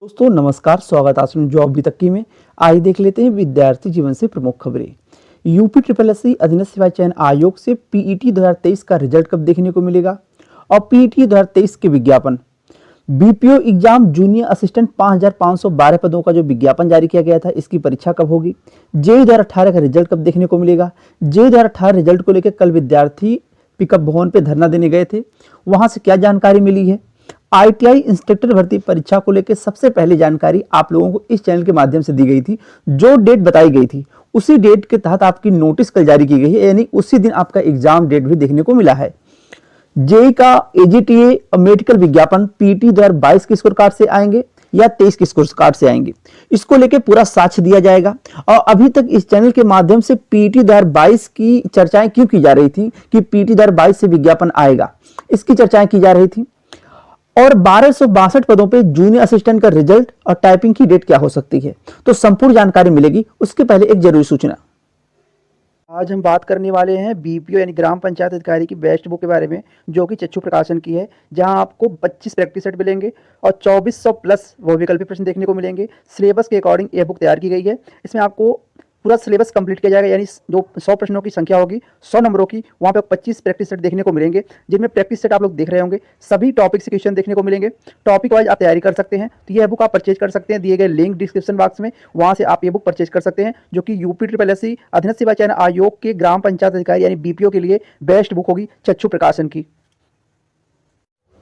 दोस्तों नमस्कार, स्वागत है आपका जॉब वितक्की में। आइए देख लेते हैं विद्यार्थी जीवन से प्रमुख खबरें। यूपी ट्रिपल एससी अधीनस्थ सेवा चयन आयोग से पीईटी 2023 का रिजल्ट कब देखने को मिलेगा और पीईटी 2023 के विज्ञापन। बीपीओ एग्जाम जूनियर असिस्टेंट 5512 पदों का जो विज्ञापन जारी किया गया था, इसकी परीक्षा कब होगी। जेईई 2018 का रिजल्ट कब देखने को मिलेगा। जेईई 2018 रिजल्ट को लेकर कल विद्यार्थी पिकअप भवन पे धरना देने गए थे, वहां से क्या जानकारी मिली है। आईटीआई इंस्ट्रक्टर भर्ती परीक्षा को लेकर सबसे पहले जानकारी आप लोगों को इस चैनल के माध्यम से दी गई थी। जो डेट बताई गई थी उसी डेट के तहत आपकी नोटिस कल जारी की गई है, यानी उसी दिन आपका एग्जाम डेट भी देखने को मिला है। जेईई का एजीटीए और मेडिकल विज्ञापन पीटी 2022 के स्कोर कार्ड से आएंगे या 23 के स्कोर कार्ड से आएंगे, इसको लेकर पूरा साक्ष्य दिया जाएगा। और अभी तक इस चैनल के माध्यम से पीटी 2022 की चर्चाएं क्यों की जा रही थी कि पीटी 2022 से विज्ञापन आएगा, इसकी चर्चाएं की जा रही थी। और 1262 पदों पे जूनियर असिस्टेंट का रिजल्ट और टाइपिंग की डेट क्या हो सकती है, तो संपूर्ण जानकारी मिलेगी। उसके पहले एक जरूरी सूचना। आज हम बात करने वाले हैं बीपीओ यानी ग्राम पंचायत अधिकारी की बेस्ट बुक के बारे में, जो कि चक्षु प्रकाशन की है, जहां आपको 25 प्रैक्टिस सेट मिलेंगे और 2400 प्लस वो वैकल्पिक प्रश्न देखने को मिलेंगे। सिलेबस के अकॉर्डिंग ये बुक तैयार की गई है। इसमें आपको पूरा सिलेबस कंप्लीट किया जाएगा, यानी जो 100 प्रश्नों की संख्या होगी 100 नंबरों की, वहाँ पे 25 प्रैक्टिस सेट देखने को मिलेंगे, जिनमें प्रैक्टिस सेट आप लोग देख रहे होंगे सभी टॉपिक से क्वेश्चन देखने को मिलेंगे। टॉपिक वाइज आप तैयारी कर सकते हैं, तो यह बुक आप परचेज कर सकते हैं, दिए गए लिंक डिस्क्रिप्शन बॉक्स में, वहाँ से आप ये बुक परचेज कर सकते हैं, जो कि यूपी ट्रिपल एससी अधीनस्थ सेवा चयन आयोग के ग्राम पंचायत अधिकारी यानी बीपीओ के लिए बेस्ट बुक होगी चक्षु प्रकाशन की।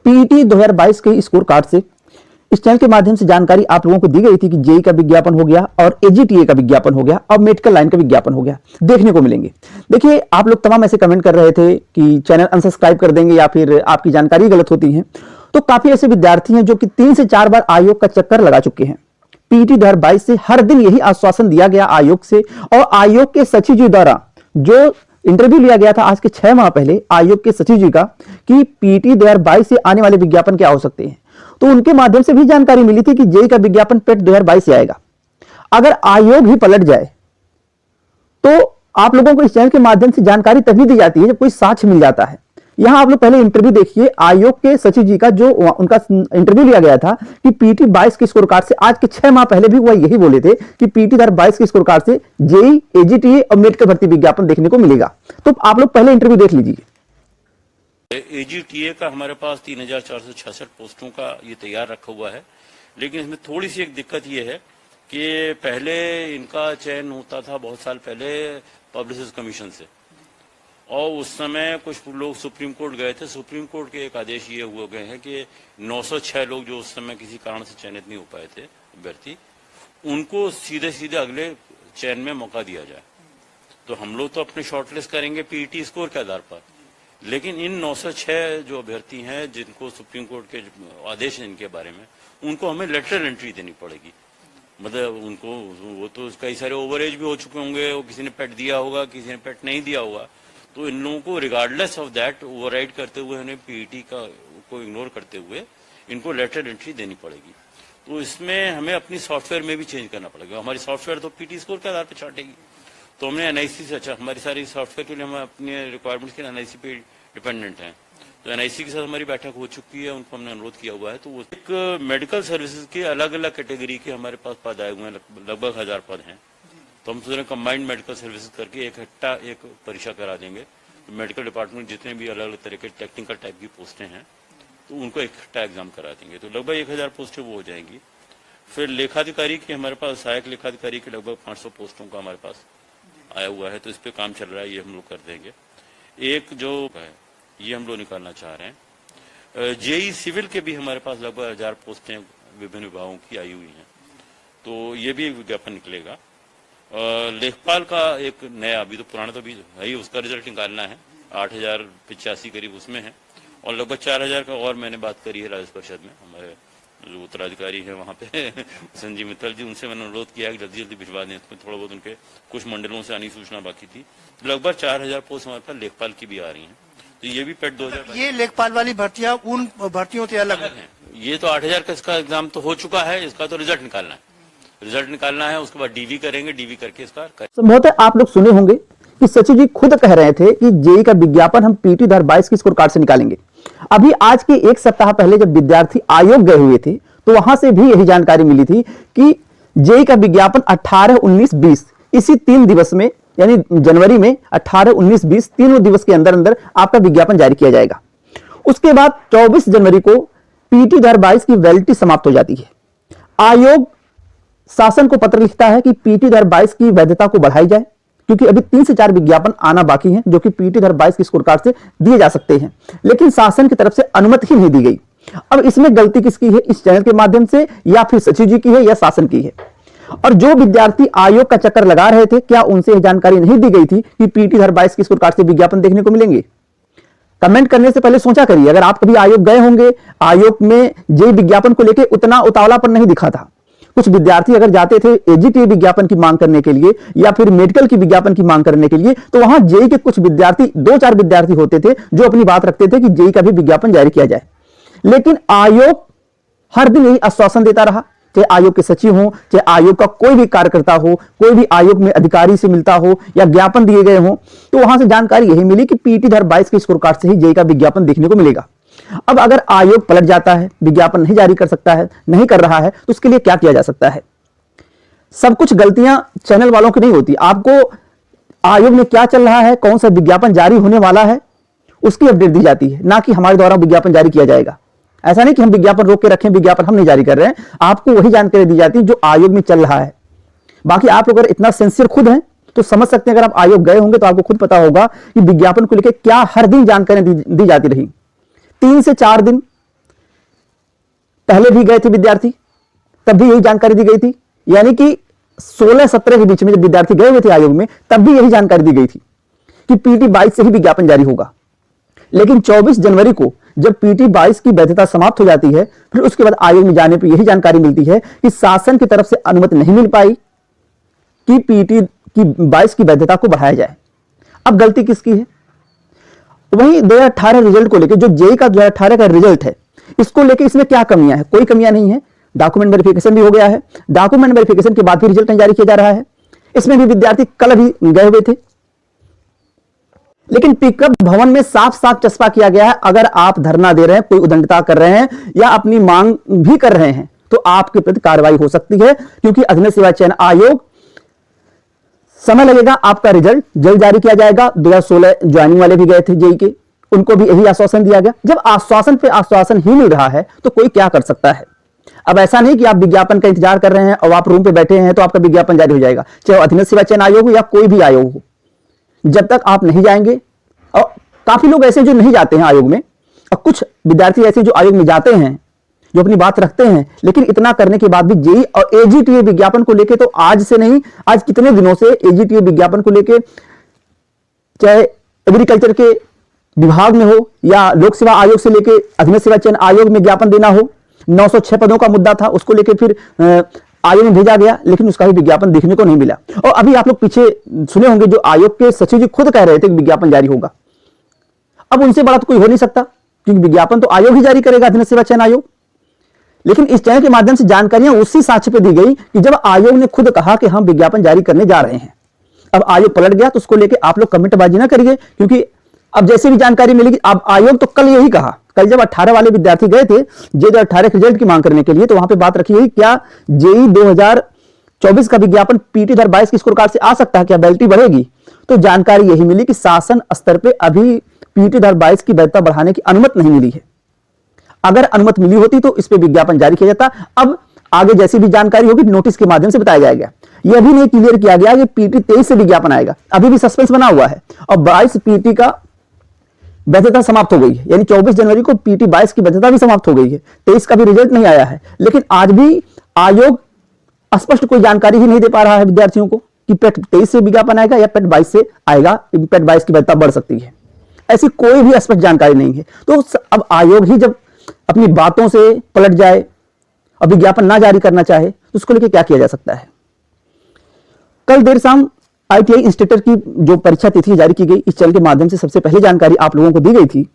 पीईटी 2022 के स्कोर कार्ड से इस चैनल के माध्यम से जानकारी आप लोगों को दी गई थी कि जेईई का विज्ञापन हो गया और एजीटीए का विज्ञापन हो गया और मेडिकल लाइन का विज्ञापन हो गया, देखने को मिलेंगे। देखिए, आप लोग तमाम ऐसे कमेंट कर रहे थे कि चैनल अनसब्सक्राइब कर देंगे या फिर आपकी जानकारी गलत होती है, तो काफी ऐसे विद्यार्थी हैं जो कि 3 से 4 बार आयोग का चक्कर लगा चुके हैं। पीईटी 2022 से हर दिन यही आश्वासन दिया गया आयोग से, और आयोग के सचिव जी द्वारा जो इंटरव्यू लिया गया था आज के 6 माह पहले आयोग के सचिव जी का, कि पीईटी 2022 से आने वाले विज्ञापन क्या हो सकते हैं, तो उनके माध्यम से भी जानकारी मिली थी कि जेईई का विज्ञापन पेट 2022 से आएगा। अगर आयोग ही पलट जाए तो आप लोगों को इस चैनल के माध्यम से जानकारी तभी दी जाती है जब कोई साक्ष्य मिल जाता है। यहां आप लोग पहले इंटरव्यू देखिए आयोग के सचिव जी का, जो उनका इंटरव्यू लिया गया था कि पीटी 22 के स्कोर कार्ड से, आज के 6 माह पहले भी वह यही बोले थे कि पीटी 2022 के स्कोर कार्ड से जेईई, एजीटीए और मेडिकल भर्ती विज्ञापन देखने को मिलेगा। तो आप लोग पहले इंटरव्यू देख लीजिए। एजीटीए का हमारे पास 3466 पोस्टों का ये तैयार रखा हुआ है, लेकिन इसमें थोड़ी सी एक दिक्कत ये है कि पहले इनका चयन होता था बहुत साल पहले पब्लिसिस्ट कमीशन से, और उस समय कुछ लोग सुप्रीम कोर्ट गए थे। सुप्रीम कोर्ट के एक आदेश ये हुए गए हैं कि 906 लोग जो उस समय किसी कारण से चयनित नहीं हो पाए थे अभ्यर्थी, उनको सीधे सीधे अगले चयन में मौका दिया जाए। तो हम लोग तो अपने शॉर्टलिस्ट करेंगे पीईटी स्कोर के आधार पर, लेकिन इन 906 जो अभ्यर्थी हैं जिनको सुप्रीम कोर्ट के आदेश हैं इनके बारे में, उनको हमें लेटरल एंट्री देनी पड़ेगी। मतलब उनको, वो तो कई सारे ओवरेज भी हो चुके होंगे, वो किसी ने पेट दिया होगा, किसी ने पेट नहीं दिया होगा, तो इन लोगों को रिगार्डलेस ऑफ दैट ओवरराइड करते हुए, उन्हें पीईटी का को इग्नोर करते हुए इनको लेटरल एंट्री देनी पड़ेगी। तो इसमें हमें अपनी सॉफ्टवेयर में भी चेंज करना पड़ेगा। हमारी सॉफ्टवेयर तो पीटी स्कोर के आधार पर छाटेगी, तो हमने एनआईसी से, अच्छा हमारी सारी सॉफ्टवेयर के लिए हम अपने रिक्वायरमेंट्स के एनआईसी पे डिपेंडेंट हैं, तो एनआईसी के साथ हमारी बैठक हो चुकी है, उनको हमने अनुरोध किया हुआ है। तो वो एक मेडिकल सर्विसेज के अलग अलग कैटेगरी के हमारे पास पद आए हुए हैं, लगभग 1000 पद हैं। तो हम सोच रहे हैं कंबाइंड मेडिकल सर्विसेज करके इकट्ठा एक परीक्षा करा देंगे। तो मेडिकल डिपार्टमेंट जितने भी अलग अलग तरह के टेक्निकल टाइप की पोस्टें हैं, तो उनको इकट्ठा एग्जाम करा देंगे, तो लगभग 1000 पोस्टें वो हो जाएंगी। फिर लेखाधिकारी की हमारे पास, सहायक लेखाधिकारी की लगभग 500 पोस्टों का हमारे पास आया हुआ है, तो इस पर काम चल रहा है, ये हम लोग कर देंगे। एक जो है ये हम लोग निकालना चाह रहे हैं। जेईई सिविल के भी हमारे पास लगभग 1000 पोस्टें विभिन्न विभागों की आई हुई हैं, तो ये भी एक विज्ञापन निकलेगा। लेखपाल का एक नया, अभी तो पुराना तो अभी है ही, उसका रिजल्ट निकालना है, 8085 करीब उसमें है, और लगभग 4000 का और मैंने बात करी है राज्य परिषद में। हमारे जो उत्तराधिकारी है वहाँ पे संजीव मित्तल जी, उनसे मैंने अनुरोध किया कि जल्दी जल्दी भिजवा दें। इसमें थोड़ा बहुत उनके कुछ मंडलों से आनी सूचना बाकी थी, तो लगभग 4000 पोस्ट हमारे पास लेखपाल की भी आ रही हैं। तो ये भी पेट 2000। ये लेखपाल वाली भर्तियां उन भर्तियों से अलग है। ये तो 8000 का इसका एग्जाम तो हो चुका है, इसका तो रिजल्ट निकालना है, रिजल्ट निकालना है, उसके बाद डीवी करेंगे, डीवी करके इसका संभवतः आप लोग सुने होंगे कि सचिव जी खुद कह रहे थे कि जेईई का विज्ञापन हम पीटी 2022 की स्कोर कार्ड से निकालेंगे। अभी आज के 1 सप्ताह पहले जब विद्यार्थी आयोग गए हुए थे तो वहां से भी यही जानकारी मिली थी कि जेई का विज्ञापन 18, 19, 20 इसी 3 दिवस में, यानी जनवरी में 18, 19, 20 तीनों दिवस के अंदर अंदर आपका विज्ञापन जारी किया जाएगा। उसके बाद 24 जनवरी को पीटी 2022 की वैलिडिटी समाप्त हो जाती है। आयोग शासन को पत्र लिखता है कि पीटी 2022 की वैधता को बढ़ाई जाए, क्योंकि अभी 3 से 4 विज्ञापन आना बाकी हैं जो कि पीटी 2022 की स्कोर कार्ड से दिए जा सकते हैं, लेकिन शासन की तरफ से अनुमति ही नहीं दी गई। अब इसमें गलती किसकी है, इस चैनल के माध्यम से या फिर सचिव जी की है या शासन की है? और जो विद्यार्थी आयोग का चक्कर लगा रहे थे, क्या उनसे यह जानकारी नहीं दी गई थी कि पीटी 2022 की स्कोर कार्ड से विज्ञापन देखने को मिलेंगे? कमेंट करने से पहले सोचा करिए। अगर आप कभी आयोग गए होंगे, आयोग में जेई विज्ञापन को लेकर उतना उतावलापन नहीं दिखा था। कुछ विद्यार्थी अगर जाते थे एजीटी विज्ञापन की मांग करने के लिए या फिर मेडिकल की विज्ञापन की मांग करने के लिए, तो वहां जेई के कुछ विद्यार्थी, 2-4 विद्यार्थी होते थे जो अपनी बात रखते थे कि जेई का भी विज्ञापन जारी किया जाए। लेकिन आयोग हर दिन यही आश्वासन देता रहा, चाहे आयोग के सचिव हो, चाहे आयोग का कोई भी कार्यकर्ता हो, कोई भी आयोग में अधिकारी से मिलता हो या ज्ञापन दिए गए हो, तो वहां से जानकारी यही मिली कि पीटी 2022 के स्कोर कार्ड से ही जेई का विज्ञापन देखने को मिलेगा। अब अगर आयोग पलट जाता है, विज्ञापन नहीं जारी कर सकता है, नहीं कर रहा है, तो उसके लिए क्या किया जा सकता है? सब कुछ गलतियां चैनल वालों की नहीं होती। आपको आयोग में क्या चल रहा है, कौन सा विज्ञापन जारी होने वाला है, उसकी अपडेट दी जाती है, ना कि हमारे द्वारा विज्ञापन जारी किया जाएगा। ऐसा नहीं कि हम विज्ञापन रोक के रखें, विज्ञापन हम नहीं जारी कर रहे हैं, आपको वही जानकारी दी जाती है जो आयोग में चल रहा है। बाकी आप अगर इतना सिंसियर खुद हैं तो समझ सकते हैं, अगर आप आयोग गए होंगे तो आपको खुद पता होगा कि विज्ञापन को लेकर क्या हर दिन जानकारी दी जाती रही। 3 से 4 दिन पहले भी गए थे विद्यार्थी, तब भी यही जानकारी दी गई थी। यानी कि 16-17 के बीच में जब विद्यार्थी गए हुए थे आयोग में, तब भी यही जानकारी दी गई थी कि पीटी 22 से ही विज्ञापन जारी होगा। लेकिन 24 जनवरी को जब पीटी 22 की वैधता समाप्त हो जाती है, फिर उसके बाद आयोग में जाने पर यही जानकारी मिलती है कि शासन की तरफ से अनुमति नहीं मिल पाई कि पीटी की 22 की वैधता को बढ़ाया जाए। अब गलती किसकी है? वही 2018 रिजल्ट को लेकर, जो जेई का 2018 का रिजल्ट है, इसको लेकर इसमें क्या कमियां है? कोई कमियां नहीं है। डॉक्यूमेंट वेरिफिकेशन भी हो गया है, डॉक्यूमेंट वेरिफिकेशन के बाद भी रिजल्ट नहीं जारी किया जा रहा है। इसमें भी विद्यार्थी कल भी गए हुए थे, लेकिन पिकअप भवन में साफ साफ चस्पा किया गया है, अगर आप धरना दे रहे हैं, कोई उद्दंडता कर रहे हैं या अपनी मांग भी कर रहे हैं, तो आपके प्रति कार्रवाई हो सकती है, क्योंकि अधीनस्थ सेवा चयन आयोग समय लगेगा, आपका रिजल्ट जल्द जारी किया जाएगा। 2016 ज्वाइनिंग वाले भी गए थे जेई के, उनको भी यही आश्वासन दिया गया। जब आश्वासन पे आश्वासन ही मिल रहा है तो कोई क्या कर सकता है? अब ऐसा नहीं कि आप विज्ञापन का इंतजार कर रहे हैं और आप रूम पे बैठे हैं तो आपका विज्ञापन जारी हो जाएगा, चाहे अधीनस्थ सेवा चयन आयोग हो या कोई भी आयोग हो। जब तक आप नहीं जाएंगे, और काफी लोग ऐसे जो नहीं जाते हैं आयोग में, और कुछ विद्यार्थी ऐसे जो आयोग में जाते हैं, जो अपनी बात रखते हैं, लेकिन इतना करने के बाद भी जेई और एजीटीए विज्ञापन को लेके, तो आज से नहीं, आज कितने दिनों से एजीटीए विज्ञापन को लेके, चाहे एग्रीकल्चर के विभाग में हो या लोक सेवा आयोग से लेके अधीनस्थ सेवा चयन आयोग में ज्ञापन देना हो, 906 पदों का मुद्दा था, उसको लेके फिर आयोग में भेजा गया, लेकिन उसका भी विज्ञापन देखने को नहीं मिला। और अभी आप लोग पीछे सुने होंगे, जो आयोग के सचिव जी खुद कह रहे थे कि विज्ञापन जारी होगा। अब उनसे बड़ा तो कोई हो नहीं सकता, क्योंकि विज्ञापन तो आयोग ही जारी करेगा, अधीनस्थ सेवा चयन आयोग। लेकिन इस चैनल के माध्यम से जानकारियां उसी साक्ष्य पे दी गई कि जब आयोग ने खुद कहा कि हम विज्ञापन जारी करने जा रहे हैं। अब आयोग पलट गया, तो उसको लेके आप लोग कमेंटबाजी ना करिए, क्योंकि अब जैसे भी जानकारी मिलेगी, अब आयोग तो कल यही कहा, कल जब 18 वाले विद्यार्थी गए थे जेई 18 के रिजल्ट की मांग करने के लिए, तो वहां पे बात रखी गई, क्या जेई 2024 का विज्ञापन पीटी 2022 की स्कोर कार्ड से आ सकता है, क्या वैलिडिटी बढ़ेगी? तो जानकारी यही मिली कि शासन स्तर पे अभी पीटी 2022 की वैधता बढ़ाने की अनुमति नहीं मिली है। अगर अनुमति मिली होती तो इस पे विज्ञापन जारी किया जाता। अब आगे जैसी भी जानकारी होगी नोटिस के माध्यम से बताया जाएगा। यह भी नहीं क्लियर किया गया कि पीटी 23 से विज्ञापन आएगा, अभी भी सस्पेंस बना हुआ है। और 22 पीटी का वैधता समाप्त हो गई है, यानी 24 जनवरी को पीटी 22 की वैधता भी समाप्त हो गई है। 23 का भी रिजल्ट नहीं आया है, लेकिन आज भी आयोग स्पष्ट कोई जानकारी ही नहीं दे पा रहा है विद्यार्थियों को कि पेट 23 से विज्ञापन आएगा या पेट 22 से आएगा, पेट 22 की वैधता बढ़ सकती है। ऐसी कोई भी स्पष्ट जानकारी नहीं है। तो अब आयोग ही जब अपनी बातों से पलट जाए और विज्ञापन ना जारी करना चाहे, तो उसको लेकर क्या किया जा सकता है? कल देर शाम आईटीआई इंस्ट्रक्टर की जो परीक्षा तिथि जारी की गई, इस चैनल के माध्यम से सबसे पहले जानकारी आप लोगों को दी गई थी।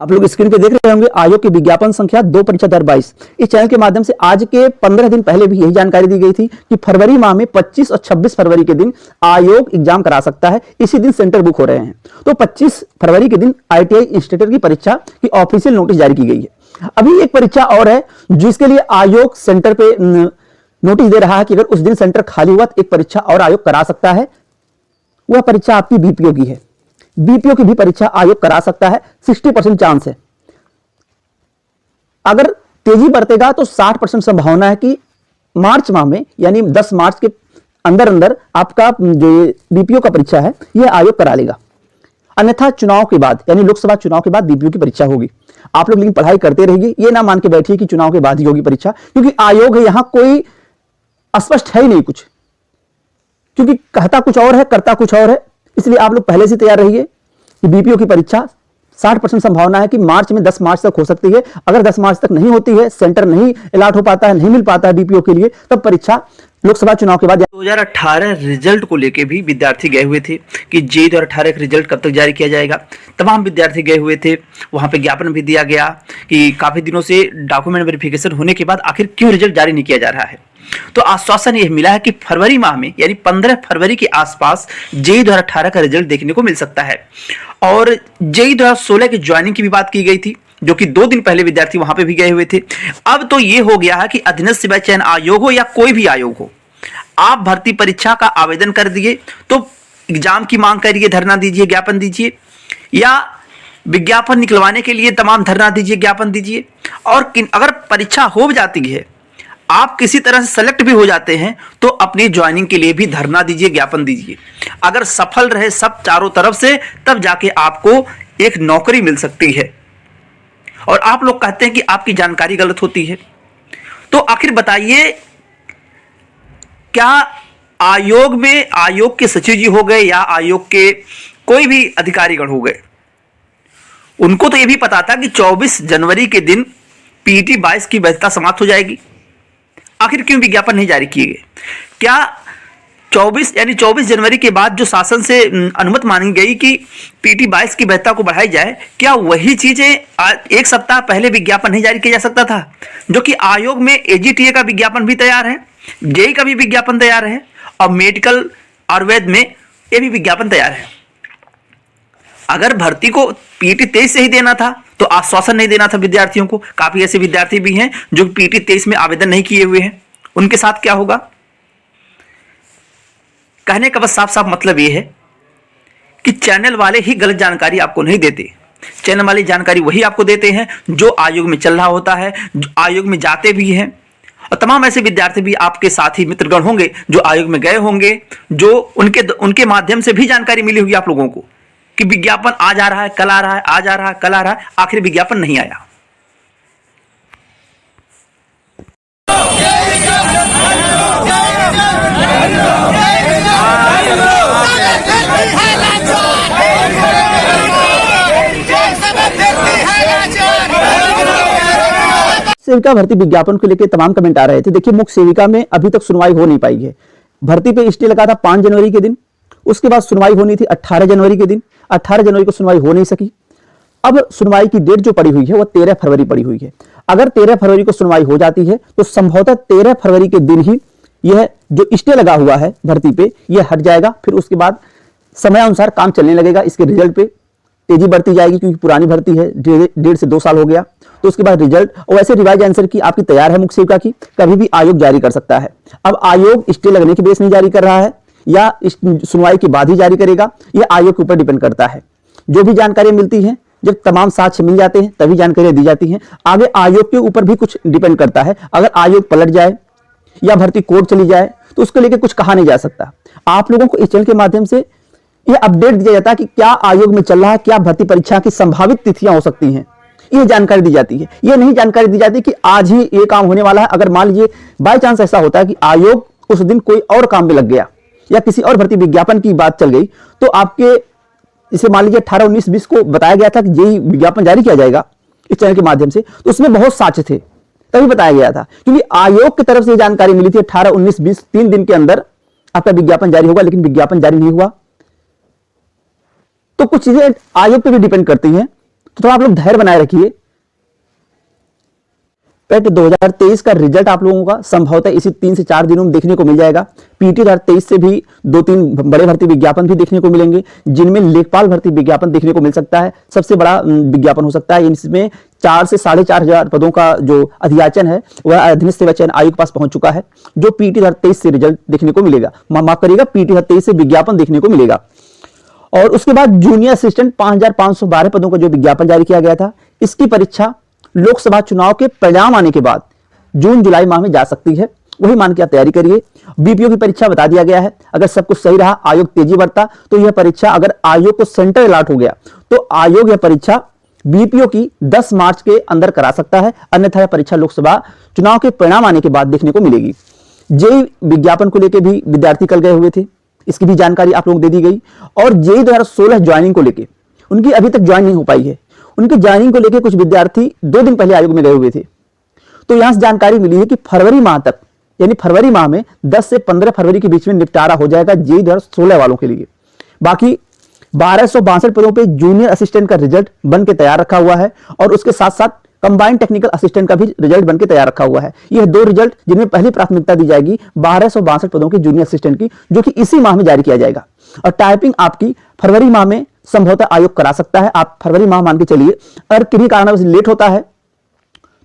आप लोग स्क्रीन पे देख रहे होंगे आयोग के विज्ञापन संख्या 2 परीक्षा 2022। इस चैनल के माध्यम से आज के 15 दिन पहले भी यही जानकारी दी गई थी कि फरवरी माह में 25 और 26 फरवरी के दिन आयोग एग्जाम करा सकता है, इसी दिन सेंटर बुक हो रहे हैं। तो 25 फरवरी के दिन आईटीआई इंस्ट्रक्टर की परीक्षा की ऑफिशियल नोटिस जारी की गई है। अभी एक परीक्षा और है जिसके लिए आयोग सेंटर पे नोटिस दे रहा है कि अगर उस दिन सेंटर खाली हुआ तो एक परीक्षा और आयोग करा सकता है। वह परीक्षा आपकी बीपीओ की है। बीपीओ की भी परीक्षा आयोग करा सकता है, 60% चांस है। अगर तेजी बरतेगा तो 60% संभावना है कि मार्च माह में यानी 10 मार्च के अंदर अंदर आपका जो बीपीओ का परीक्षा है यह आयोग करा लेगा। अन्यथा चुनाव के बाद यानी लोकसभा चुनाव के बाद बीपीओ की परीक्षा होगी। आप लोग लेकिन पढ़ाई करते रहिए, ये ना मान के बैठिए कि चुनाव के बाद ही होगी परीक्षा, क्योंकि आयोग है यहां कोई अस्पष्ट है ही नहीं कुछ, क्योंकि कहता कुछ और है करता कुछ और है। इसलिए आप लोग पहले से तैयार रहिए कि बीपीओ की परीक्षा 60% संभावना है कि मार्च में 10 मार्च तक हो सकती है। अगर 10 मार्च तक नहीं होती है, सेंटर नहीं अलॉट हो पाता है, नहीं मिल पाता है बीपीओ के लिए, तब परीक्षा लोकसभा चुनाव के बाद 2018 रिजल्ट को लेके भी विद्यार्थी गए हुए थे कि जेईई 2018 का रिजल्ट कब तक जारी किया जाएगा। तमाम विद्यार्थी गए हुए थे, वहां पे ज्ञापन भी दिया गया कि काफी दिनों से डॉक्यूमेंट वेरिफिकेशन होने के बाद आखिर क्यों रिजल्ट जारी नहीं किया जा रहा है। तो आश्वासन यह मिला है कि फरवरी माह में यानी 15 फरवरी के आसपास जेईई 2018 का रिजल्ट देखने को मिल सकता है। और जेईई 2016 की ज्वाइनिंग की भी बात की गई थी, जो कि 2 दिन पहले विद्यार्थी वहां पे भी गए हुए थे। अब तो ये हो गया है कि अधीनस्थ सेवा चयन आयोग हो या कोई भी आयोग हो, आप भर्ती परीक्षा का आवेदन कर दिए तो एग्जाम की मांग करिए, धरना दीजिए, ज्ञापन दीजिए, या विज्ञापन निकलवाने के लिए तमाम धरना दीजिए, ज्ञापन दीजिए। और अगर परीक्षा हो जाती है, आप किसी तरह से सेलेक्ट भी हो जाते हैं, तो अपनी ज्वाइनिंग के लिए भी धरना दीजिए, ज्ञापन दीजिए। अगर सफल रहे सब चारों तरफ से, तब जाके आपको एक नौकरी मिल सकती है। और आप लोग कहते हैं कि आपकी जानकारी गलत होती है, तो आखिर बताइए, क्या आयोग में आयोग के सचिव जी हो गए या आयोग के कोई भी अधिकारीगण हो गए, उनको तो यह भी पता था कि 24 जनवरी के दिन पीटी 22 की वैधता समाप्त हो जाएगी। आखिर क्यों विज्ञापन नहीं जारी किए गए? क्या 24 जनवरी के बाद जो शासन से अनुमति मांगी गई कि पीटी 22 की वैधता को बढ़ाई जाए, क्या वही चीजें एक सप्ताह पहले विज्ञापन नहीं जारी किया जा सकता था? जो कि आयोग में एजीटीए का विज्ञापन भी तैयार है, जेईई का भी विज्ञापन तैयार है, और मेडिकल आयुर्वेद में ये भी विज्ञापन तैयार है। अगर भर्ती को पीटी 23 से ही देना था तो आश्वासन नहीं देना था विद्यार्थियों को। काफी ऐसे विद्यार्थी भी हैं जो पीटी 23 में आवेदन नहीं किए हुए हैं, उनके साथ क्या होगा? कहने का बस साफ साफ मतलब यह है कि चैनल वाले ही गलत जानकारी आपको नहीं देते। चैनल वाली जानकारी वही आपको देते हैं जो आयोग में चल रहा होता है, जो आयोग में जाते भी हैं। और तमाम ऐसे विद्यार्थी भी आपके साथी मित्रगण होंगे जो आयोग में गए होंगे, जो उनके माध्यम से भी जानकारी मिली होगी आप लोगों को कि विज्ञापन आ जा रहा है, कल आ रहा है, आ जा रहा है, कल आ रहा है, आखिर विज्ञापन नहीं आया। सेविका भर्ती विज्ञापन को लेकर तमाम कमेंट आ रहे थे। देखिए, मुख्य सेविका में अभी तक सुनवाई हो नहीं पाई है। भर्ती पे स्टे लगा था 5 जनवरी के दिन, उसके बाद सुनवाई होनी थी 18 जनवरी के दिन। 18 जनवरी को सुनवाई हो नहीं सकी। अब सुनवाई की डेट जो पड़ी हुई है वह 13 फरवरी पड़ी हुई है। अगर 13 फरवरी को सुनवाई हो जाती है तो संभवतः 13 फरवरी के दिन ही यह जो स्टे लगा हुआ है भर्ती पे यह हट जाएगा। फिर उसके बाद समय अनुसार काम चलने लगेगा। इसके रिजल्ट पे तेजी बढ़ती जाएगी, क्योंकि पुरानी भर्ती है, 1.5 से 2 साल हो गया। तो उसके बाद रिजल्ट और वैसे रिवाइज आंसर की आपकी तैयार है मुख्य सेविका की, कभी भी आयोग जारी कर सकता है। अब आयोग स्टे लगने के बेस नहीं जारी कर रहा है या सुनवाई के बाद ही जारी करेगा, यह आयोग के ऊपर डिपेंड करता है। जो भी जानकारी मिलती है, जब तमाम साक्ष्य मिल जाते हैं तभी जानकारियां दी जाती हैं। आगे आयोग के ऊपर भी कुछ डिपेंड करता है। अगर आयोग पलट जाए या भर्ती कोर्ट चली जाए तो उसको लेकर कुछ कहा नहीं जा सकता। आप लोगों को इस चैनल के माध्यम से यह अपडेट दिया जाता है कि क्या आयोग में चल रहा है, क्या भर्ती परीक्षा की संभावित तिथियां हो सकती हैं, यह जानकारी दी जाती है। यह नहीं जानकारी दी जाती कि आज ही ये काम होने वाला है। अगर मान लीजिए बाय चांस ऐसा होता है कि आयोग उस दिन कोई और काम में लग गया या किसी और भर्ती विज्ञापन की बात चल गई, तो आपके इसे मान लीजिए 18, 19, 20 को बताया गया था कि यही विज्ञापन जारी किया जाएगा इस चैनल के माध्यम से, तो उसमें बहुत साक्ष्य थे, तभी बताया गया था। क्योंकि आयोग की तरफ से जानकारी मिली थी 18, 19, 20 3 दिन के अंदर आपका विज्ञापन जारी होगा, लेकिन विज्ञापन जारी नहीं हुआ। तो कुछ चीजें आयोग पे भी डिपेंड करती हैं, तो थोड़ा आप लोग धैर्य बनाए रखिए। पेट 2023 का रिजल्ट आप लोगों का संभवतः इसी 3 से 4 दिनों में देखने को मिल जाएगा। पीटी 2023 से भी 2-3 बड़े भर्ती विज्ञापन भी देखने को मिलेंगे, जिनमें लेखपाल भर्ती विज्ञापन देखने को मिल सकता है। सबसे बड़ा विज्ञापन हो सकता है। इसमें 4 से 4,500 पदों का जो अधियाचन है वह अधीनस्थ सेवा चयन आयोग के पास पहुंच चुका है, जो पीटी 2023 से रिजल्ट देखने को मिलेगा। माफ करिएगा, पीटी 2023 से विज्ञापन देखने को मिलेगा। और उसके बाद जूनियर असिस्टेंट 5,512 पदों का जो विज्ञापन जारी किया गया था, इसकी परीक्षा लोकसभा चुनाव के परिणाम आने के बाद जून जुलाई माह में जा सकती है। वही मान के आप तैयारी करिए। बीपीओ की परीक्षा बता दिया गया है। अगर सब कुछ सही रहा, आयोग तेजी बरता, तो यह परीक्षा, अगर आयोग को सेंटर अलॉट हो गया तो आयोग यह परीक्षा बीपीओ की 10 मार्च के अंदर करा सकता है। अन्यथा यह परीक्षा लोकसभा चुनाव के परिणाम आने के बाद देखने को मिलेगी। जेई विज्ञापन को लेकर भी विद्यार्थी कल गए हुए थे, इसकी भी जानकारी आप लोगों को दे दी गई। और जेई 2016 ज्वाइनिंग को लेकर उनकी अभी तक ज्वाइन नहीं हो पाई है। उनकी ज्वाइनिंग को लेकर कुछ विद्यार्थी 2 दिन पहले आयोग में गए हुए थे। तो यहां से जानकारी मिली है कि फरवरी माह तक, यानी फरवरी माह में 10 से 15 फरवरी के बीच में निपटारा हो जाएगा जेई 2016 वालों के लिए। बाकी 1262 पदों पे जूनियर असिस्टेंट का रिजल्ट बन के तैयार रखा हुआ है, और उसके साथ साथ कंबाइंड टेक्निकल असिस्टेंट का भी रिजल्ट बनकर तैयार रखा हुआ है। यह 2 रिजल्ट जिनमें पहली प्राथमिकता दी जाएगी 1262 पदों के जूनियर असिस्टेंट की, जो कि इसी माह में जारी किया जाएगा। और टाइपिंग आपकी फरवरी माह में संभवतः आयोग करा सकता है। आप फरवरी माह मान के चलिए। अगर किसी कारणवश लेट होता है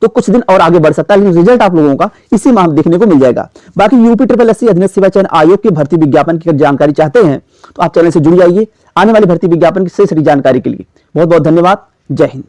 तो कुछ दिन और आगे बढ़ सकता है, लेकिन रिजल्ट आप लोगों का इसी माह में देखने को मिल जाएगा। बाकी यूपी SSSC अधीनस्थ सेवा चयन आयोग की भर्ती विज्ञापन की जानकारी चाहते हैं तो आप चैनल से जुड़ जाइए आने वाली भर्ती विज्ञापन की सही जानकारी के लिए। बहुत बहुत धन्यवाद। जय हिंद।